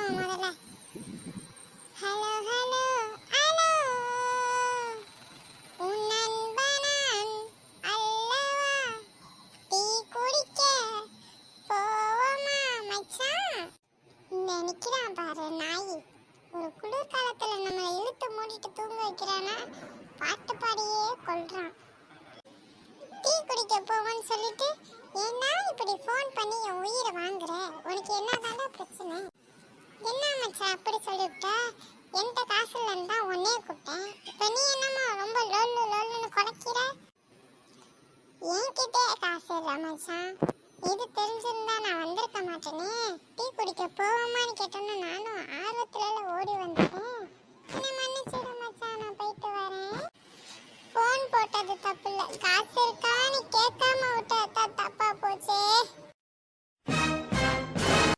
பேசுவோம் முதல்ல. Hello hello hello, உன் நண்பனான் அல்லவா, டீ குடிக்க போவோமா மச்சான். இந்த நிக்கிறான் பாரு நாய், ஒரு குளிர்காலத்துல நம்மளை இழுத்து மூடிட்டு தூங்க வைக்கிறானா, பாட்டு பாடியே கொள்றான். டீ குடிக்க போவோன்னு சொல்லிட்டு ஏன்னா இப்படி ஃபோன் பண்ணி என் உயிரை வாங்குற? உனக்கு என்னதாண்டா பிரச்சனை? என்ன மச்சான் அப்படி சொல்லிவிட்ட? என்கிட்ட காசு இல்லைன்னு தான் உன்னே கூப்பிட்டேன். இப்போ நீ என்னம்மா ரொம்ப லோல்லு லோல்லுன்னு குலைக்கிற? என்கிட்டே காசு இல்லை மச்சான். இது தெரிஞ்சிருந்தா நான் வந்திருக்க மாட்டேனே. டீ குடிக்க போவோமான்னு கேட்டோன்னு நானும் ஆர்வத்துல ஓடி வந்துட்டேன். என்ன மன்னிச்சிடு மச்சான், நான் போயிட்டு வரேன். ஃபோன் போட்டது தப்பு இல்லை, காசு இருக்கான்னு கேட்காம விட்டா தப்பா போச்சே.